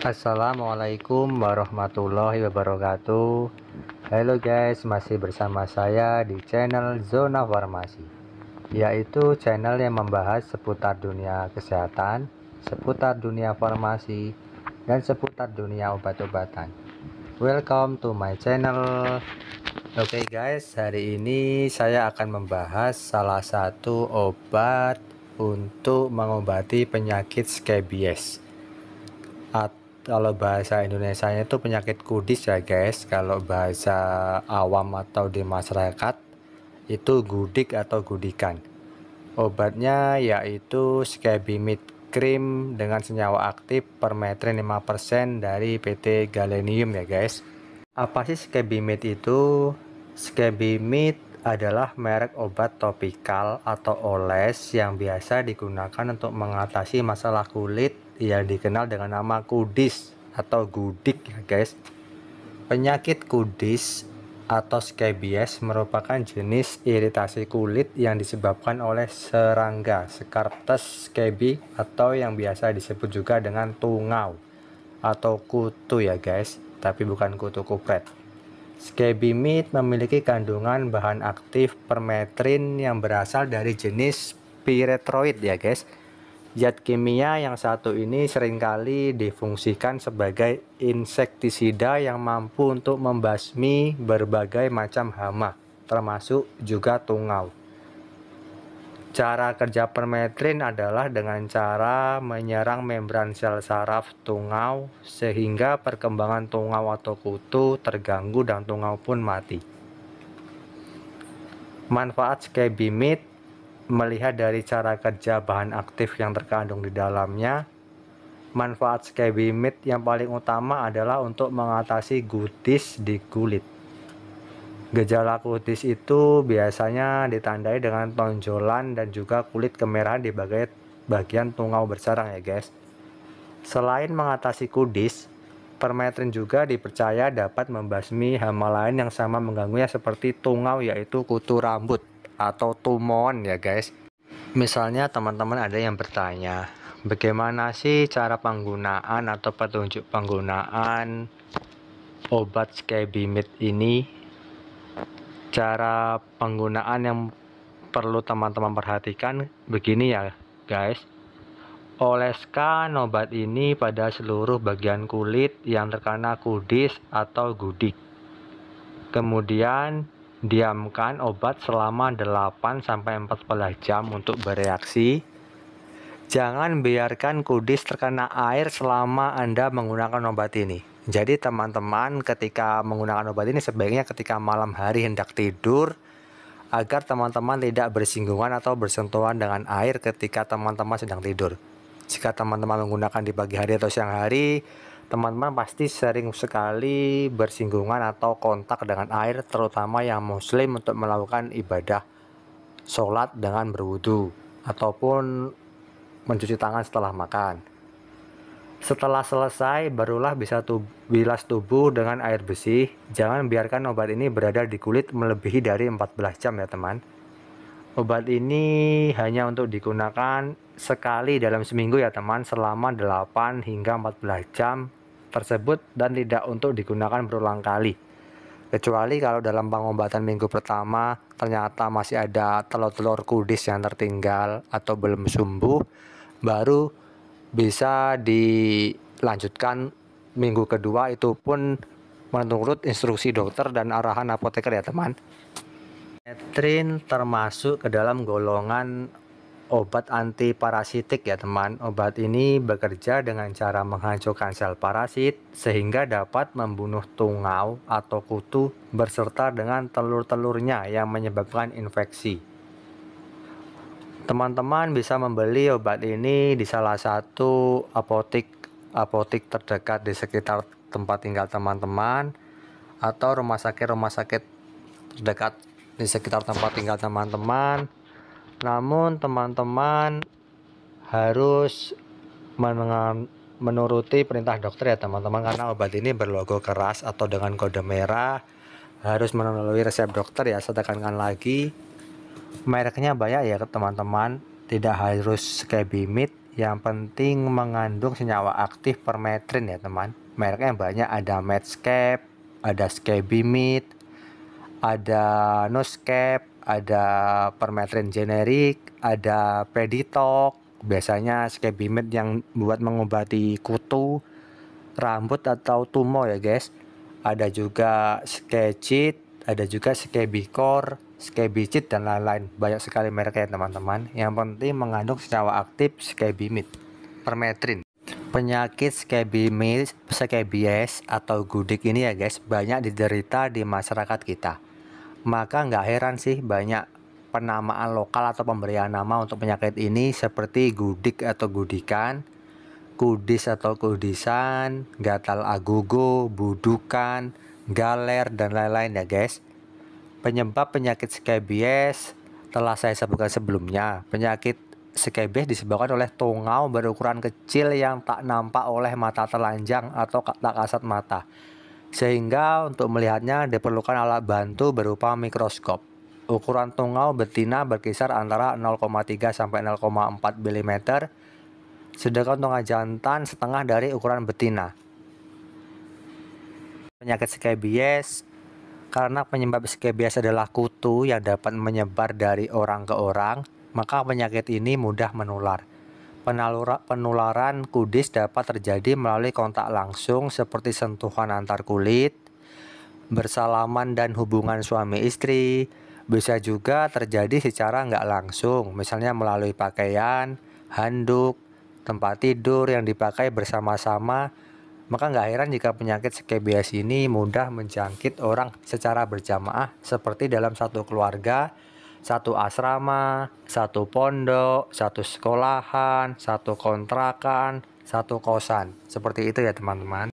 Assalamualaikum warahmatullahi wabarakatuh. Halo guys, masih bersama saya di channel Zona Farmasi, yaitu channel yang membahas seputar dunia kesehatan, seputar dunia farmasi, dan seputar dunia obat-obatan. Welcome to my channel. Oke guys, hari ini saya akan membahas salah satu obat untuk mengobati penyakit scabies. Kalau bahasa Indonesia itu penyakit kudis ya guys. Kalau bahasa awam atau di masyarakat itu gudik atau gudikan. Obatnya yaitu Scabimid Cream dengan senyawa aktif permetrin 5% dari PT Galenium ya guys. Apa sih Scabimid itu? Scabimid adalah merek obat topikal atau oles yang biasa digunakan untuk mengatasi masalah kulit yang dikenal dengan nama kudis atau gudik ya guys. Penyakit kudis atau scabies merupakan jenis iritasi kulit yang disebabkan oleh serangga Scaraptus scabiei atau yang biasa disebut juga dengan tungau atau kutu ya guys, tapi bukan kutu kupret. Scabimid memiliki kandungan bahan aktif permetrin yang berasal dari jenis pyrethroid ya guys. Zat kimia yang satu ini seringkali difungsikan sebagai insektisida yang mampu untuk membasmi berbagai macam hama, termasuk juga tungau. Cara kerja permetrin adalah dengan cara menyerang membran sel saraf tungau sehingga perkembangan tungau atau kutu terganggu dan tungau pun mati. Manfaat Scabimid melihat dari cara kerja bahan aktif yang terkandung di dalamnya, manfaat Scabimid yang paling utama adalah untuk mengatasi gudis di kulit. Gejala kudis itu biasanya ditandai dengan tonjolan dan juga kulit kemerahan di bagian tungau bersarang ya guys. Selain mengatasi kudis, permetrin juga dipercaya dapat membasmi hama lain yang sama mengganggunya seperti tungau, yaitu kutu rambut atau tumon ya guys. Misalnya teman-teman ada yang bertanya, bagaimana sih cara penggunaan atau petunjuk penggunaan obat Scabimid ini? Cara penggunaan yang perlu teman-teman perhatikan begini ya guys. Oleskan obat ini pada seluruh bagian kulit yang terkena kudis atau gudik. Kemudian diamkan obat selama 8-14 jam untuk bereaksi. Jangan biarkan kudis terkena air selama Anda menggunakan obat ini. Jadi teman-teman ketika menggunakan obat ini sebaiknya ketika malam hari hendak tidur, agar teman-teman tidak bersinggungan atau bersentuhan dengan air ketika teman-teman sedang tidur. Jika teman-teman menggunakan di pagi hari atau siang hari, teman-teman pasti sering sekali bersinggungan atau kontak dengan air, terutama yang muslim untuk melakukan ibadah sholat dengan berwudu ataupun mencuci tangan setelah makan. Setelah selesai, barulah bisa bilas tubuh dengan air bersih. Jangan biarkan obat ini berada di kulit melebihi dari 14 jam ya teman. Obat ini hanya untuk digunakan sekali dalam seminggu ya teman, selama 8 hingga 14 jam tersebut, dan tidak untuk digunakan berulang kali. Kecuali kalau dalam pengobatan minggu pertama ternyata masih ada telur-telur kudis yang tertinggal atau belum sembuh, baru bisa dilanjutkan minggu kedua, itu pun menurut instruksi dokter dan arahan apoteker ya teman. Permetrin termasuk ke dalam golongan obat antiparasitik ya teman. Obat ini bekerja dengan cara menghancurkan sel parasit sehingga dapat membunuh tungau atau kutu beserta dengan telur-telurnya yang menyebabkan infeksi. Teman-teman bisa membeli obat ini di salah satu apotik terdekat di sekitar tempat tinggal teman-teman, atau rumah sakit terdekat di sekitar tempat tinggal teman-teman. Namun teman-teman harus menuruti perintah dokter ya teman-teman, karena obat ini berlogo keras atau dengan kode merah, harus melalui resep dokter ya. Saya tekankan lagi, mereknya banyak ya teman-teman, tidak harus Skebimid, yang penting mengandung senyawa aktif permetrin ya teman. Mereknya banyak, ada Medscape, ada Skebimid, ada Noskep, ada permetrin generik, ada Peditok. Biasanya Skebimid yang buat mengobati kutu, rambut atau tumor ya guys. Ada juga Skecit, ada juga Skebikor, Skebicid dan lain-lain. Banyak sekali mereknya teman-teman. Yang penting mengandung senyawa aktif Skebimid, permetrin. Penyakit skebies atau gudik ini ya guys, banyak diderita di masyarakat kita. Maka nggak heran sih banyak penamaan lokal atau pemberian nama untuk penyakit ini, seperti gudik atau gudikan, kudis atau kudisan, gatal agogo, budukan, galer, dan lain-lain ya guys. Penyebab penyakit skebies telah saya sebutkan sebelumnya. Penyakit skebies disebabkan oleh tungau berukuran kecil yang tak nampak oleh mata telanjang atau tak kasat mata, sehingga untuk melihatnya diperlukan alat bantu berupa mikroskop. Ukuran tungau betina berkisar antara 0,3 sampai 0,4 mm, sedangkan tungau jantan setengah dari ukuran betina. Penyakit skebies, karena penyebab skebies adalah kutu yang dapat menyebar dari orang ke orang, maka penyakit ini mudah menular. Penularan kudis dapat terjadi melalui kontak langsung seperti sentuhan antar kulit, bersalaman dan hubungan suami istri. Bisa juga terjadi secara nggak langsung, misalnya melalui pakaian, handuk, tempat tidur yang dipakai bersama-sama. Maka nggak heran jika penyakit skebies ini mudah menjangkit orang secara berjamaah, seperti dalam satu keluarga, satu asrama, satu pondok, satu sekolahan, satu kontrakan, satu kosan. Seperti itu ya teman-teman.